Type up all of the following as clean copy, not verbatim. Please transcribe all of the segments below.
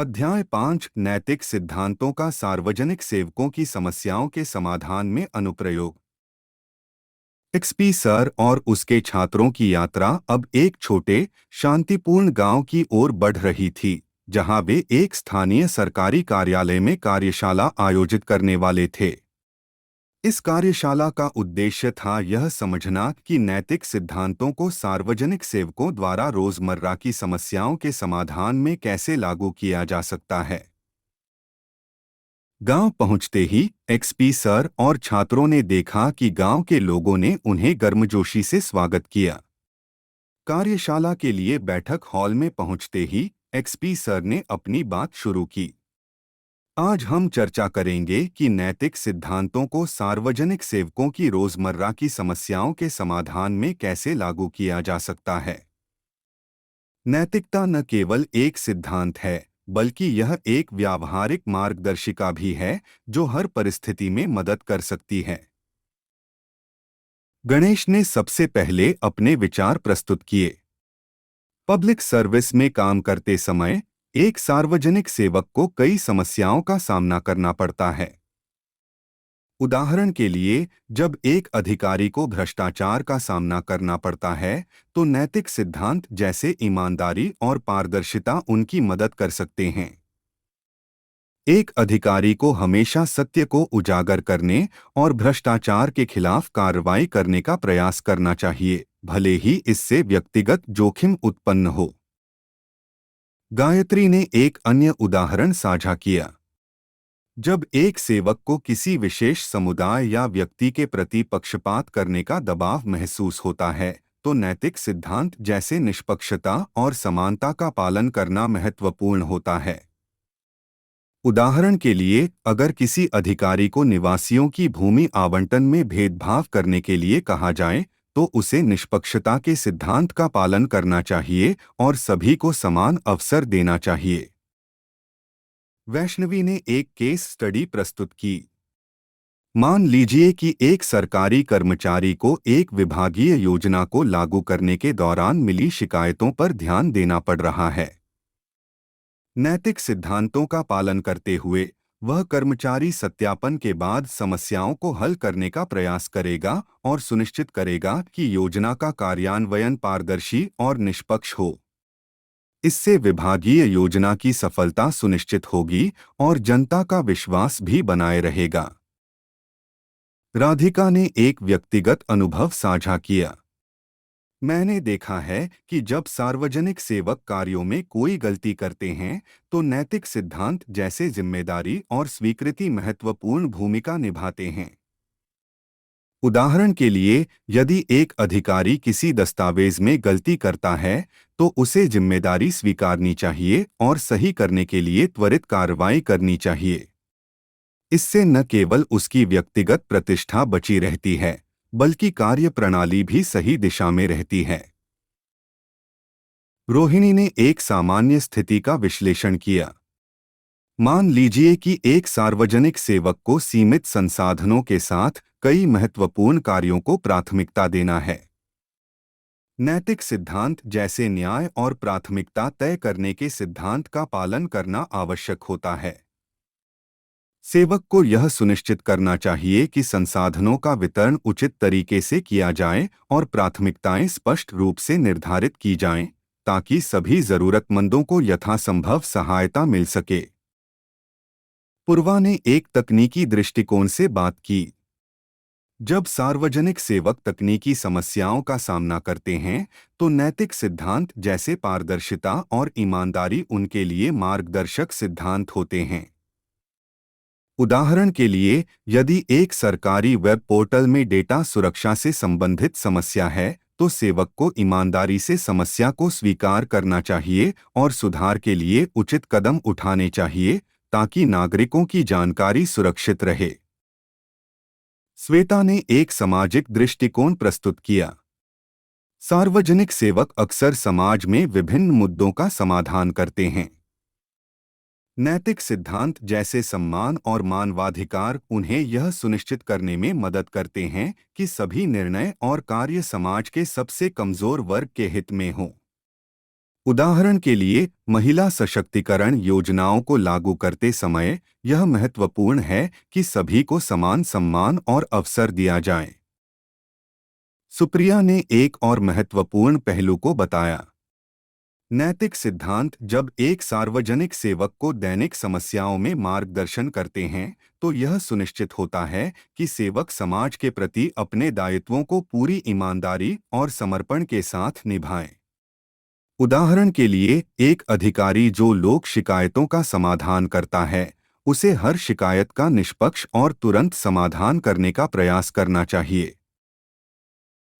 अध्याय 5 नैतिक सिद्धांतों का सार्वजनिक सेवकों की समस्याओं के समाधान में अनुप्रयोग। एक्सपी सर और उसके छात्रों की यात्रा अब एक छोटे, शांतिपूर्ण गांव की ओर बढ़ रही थी, जहां वे एक स्थानीय सरकारी कार्यालय में कार्यशाला आयोजित करने वाले थे। इस कार्यशाला का उद्देश्य था यह समझना कि नैतिक सिद्धांतों को सार्वजनिक सेवकों द्वारा रोजमर्रा की समस्याओं के समाधान में कैसे लागू किया जा सकता है। गांव पहुंचते ही एक्सपी सर और छात्रों ने देखा कि गांव के लोगों ने उन्हें गर्मजोशी से स्वागत किया। कार्यशाला के लिए बैठक हॉल में पहुंचते ही एक्सपी सर ने अपनी बात शुरू की। आज हम चर्चा करेंगे कि नैतिक सिद्धांतों को सार्वजनिक सेवकों की रोजमर्रा की समस्याओं के समाधान में कैसे लागू किया जा सकता है। नैतिकता न केवल एक सिद्धांत है, बल्कि यह एक व्यावहारिक मार्गदर्शिका भी है जो हर परिस्थिति में मदद कर सकती है। गणेश ने सबसे पहले अपने विचार प्रस्तुत किए। पब्लिक सर्विस में काम करते समय एक सार्वजनिक सेवक को कई समस्याओं का सामना करना पड़ता है। उदाहरण के लिए, जब एक अधिकारी को भ्रष्टाचार का सामना करना पड़ता है, तो नैतिक सिद्धांत जैसे ईमानदारी और पारदर्शिता उनकी मदद कर सकते हैं। एक अधिकारी को हमेशा सत्य को उजागर करने और भ्रष्टाचार के खिलाफ कार्रवाई करने का प्रयास करना चाहिए, भले ही इससे व्यक्तिगत जोखिम उत्पन्न हो। गायत्री ने एक अन्य उदाहरण साझा किया। जब एक सेवक को किसी विशेष समुदाय या व्यक्ति के प्रति पक्षपात करने का दबाव महसूस होता है, तो नैतिक सिद्धांत जैसे निष्पक्षता और समानता का पालन करना महत्वपूर्ण होता है। उदाहरण के लिए, अगर किसी अधिकारी को निवासियों की भूमि आवंटन में भेदभाव करने के लिए कहा जाए, तो उसे निष्पक्षता के सिद्धांत का पालन करना चाहिए और सभी को समान अवसर देना चाहिए। वैष्णवी ने एक केस स्टडी प्रस्तुत की। मान लीजिए कि एक सरकारी कर्मचारी को एक विभागीय योजना को लागू करने के दौरान मिली शिकायतों पर ध्यान देना पड़ रहा है। नैतिक सिद्धांतों का पालन करते हुए वह कर्मचारी सत्यापन के बाद समस्याओं को हल करने का प्रयास करेगा और सुनिश्चित करेगा कि योजना का कार्यान्वयन पारदर्शी और निष्पक्ष हो। इससे विभागीय योजना की सफलता सुनिश्चित होगी और जनता का विश्वास भी बनाए रहेगा। राधिका ने एक व्यक्तिगत अनुभव साझा किया। मैंने देखा है कि जब सार्वजनिक सेवक कार्यों में कोई गलती करते हैं, तो नैतिक सिद्धांत जैसे जिम्मेदारी और स्वीकृति महत्वपूर्ण भूमिका निभाते हैं। उदाहरण के लिए, यदि एक अधिकारी किसी दस्तावेज में गलती करता है, तो उसे जिम्मेदारी स्वीकारनी चाहिए और सही करने के लिए त्वरित कार्रवाई करनी चाहिए। इससे न केवल उसकी व्यक्तिगत प्रतिष्ठा बची रहती है, बल्कि कार्य प्रणाली भी सही दिशा में रहती है। रोहिणी ने एक सामान्य स्थिति का विश्लेषण किया। मान लीजिए कि एक सार्वजनिक सेवक को सीमित संसाधनों के साथ कई महत्वपूर्ण कार्यों को प्राथमिकता देना है। नैतिक सिद्धांत जैसे न्याय और प्राथमिकता तय करने के सिद्धांत का पालन करना आवश्यक होता है। सेवक को यह सुनिश्चित करना चाहिए कि संसाधनों का वितरण उचित तरीके से किया जाए और प्राथमिकताएं स्पष्ट रूप से निर्धारित की जाएं, ताकि सभी जरूरतमंदों को यथासंभव सहायता मिल सके। पूर्वा ने एक तकनीकी दृष्टिकोण से बात की। जब सार्वजनिक सेवक तकनीकी समस्याओं का सामना करते हैं, तो नैतिक सिद्धांत जैसे पारदर्शिता और ईमानदारी उनके लिए मार्गदर्शक सिद्धांत होते हैं। उदाहरण के लिए, यदि एक सरकारी वेब पोर्टल में डेटा सुरक्षा से संबंधित समस्या है, तो सेवक को ईमानदारी से समस्या को स्वीकार करना चाहिए और सुधार के लिए उचित कदम उठाने चाहिए, ताकि नागरिकों की जानकारी सुरक्षित रहे। श्वेता ने एक सामाजिक दृष्टिकोण प्रस्तुत किया। सार्वजनिक सेवक अक्सर समाज में विभिन्न मुद्दों का समाधान करते हैं। नैतिक सिद्धांत जैसे सम्मान और मानवाधिकार उन्हें यह सुनिश्चित करने में मदद करते हैं कि सभी निर्णय और कार्य समाज के सबसे कमजोर वर्ग के हित में हों। उदाहरण के लिए, महिला सशक्तिकरण योजनाओं को लागू करते समय यह महत्वपूर्ण है कि सभी को समान सम्मान और अवसर दिया जाए। सुप्रिया ने एक और महत्वपूर्ण पहलू को बताया। नैतिक सिद्धांत जब एक सार्वजनिक सेवक को दैनिक समस्याओं में मार्गदर्शन करते हैं, तो यह सुनिश्चित होता है कि सेवक समाज के प्रति अपने दायित्वों को पूरी ईमानदारी और समर्पण के साथ निभाएं। उदाहरण के लिए, एक अधिकारी जो लोक शिकायतों का समाधान करता है, उसे हर शिकायत का निष्पक्ष और तुरंत समाधान करने का प्रयास करना चाहिए।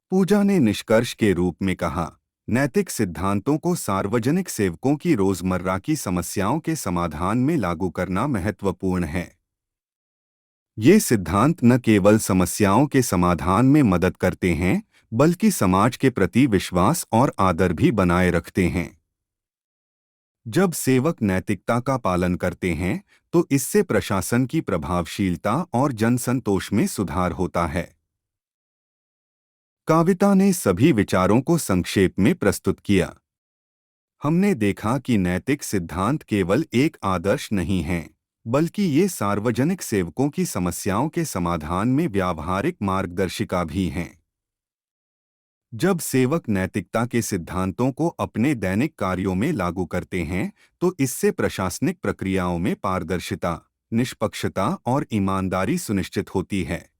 पूजा ने निष्कर्ष के रूप में कहा, नैतिक सिद्धांतों को सार्वजनिक सेवकों की रोजमर्रा की समस्याओं के समाधान में लागू करना महत्वपूर्ण है। ये सिद्धांत न केवल समस्याओं के समाधान में मदद करते हैं, बल्कि समाज के प्रति विश्वास और आदर भी बनाए रखते हैं। जब सेवक नैतिकता का पालन करते हैं, तो इससे प्रशासन की प्रभावशीलता और जनसंतोष में सुधार होता है। काविता ने सभी विचारों को संक्षेप में प्रस्तुत किया। हमने देखा कि नैतिक सिद्धांत केवल एक आदर्श नहीं हैं, बल्कि ये सार्वजनिक सेवकों की समस्याओं के समाधान में व्यावहारिक मार्गदर्शिका भी हैं। जब सेवक नैतिकता के सिद्धांतों को अपने दैनिक कार्यों में लागू करते हैं, तो इससे प्रशासनिक प्रक्रियाओं में पारदर्शिता, निष्पक्षता और ईमानदारी सुनिश्चित होती है।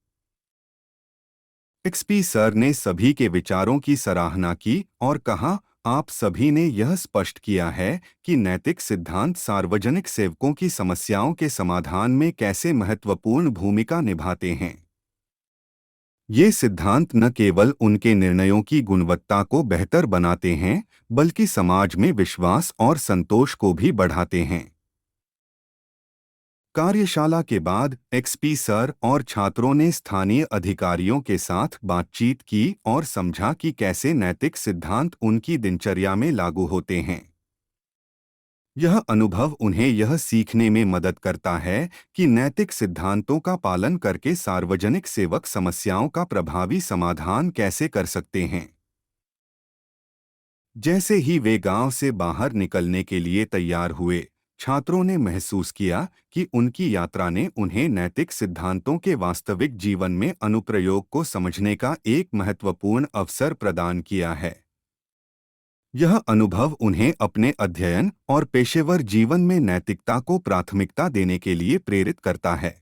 एक्सपी सर ने सभी के विचारों की सराहना की और कहा, आप सभी ने यह स्पष्ट किया है कि नैतिक सिद्धांत सार्वजनिक सेवकों की समस्याओं के समाधान में कैसे महत्वपूर्ण भूमिका निभाते हैं। ये सिद्धांत न केवल उनके निर्णयों की गुणवत्ता को बेहतर बनाते हैं, बल्कि समाज में विश्वास और संतोष को भी बढ़ाते हैं। कार्यशाला के बाद एक्सपी सर और छात्रों ने स्थानीय अधिकारियों के साथ बातचीत की और समझा कि कैसे नैतिक सिद्धांत उनकी दिनचर्या में लागू होते हैं। यह अनुभव उन्हें यह सीखने में मदद करता है कि नैतिक सिद्धांतों का पालन करके सार्वजनिक सेवक समस्याओं का प्रभावी समाधान कैसे कर सकते हैं। जैसे ही वे गांव से बाहर निकलने के लिए तैयार हुए, छात्रों ने महसूस किया कि उनकी यात्रा ने उन्हें नैतिक सिद्धांतों के वास्तविक जीवन में अनुप्रयोग को समझने का एक महत्वपूर्ण अवसर प्रदान किया है। यह अनुभव उन्हें अपने अध्ययन और पेशेवर जीवन में नैतिकता को प्राथमिकता देने के लिए प्रेरित करता है।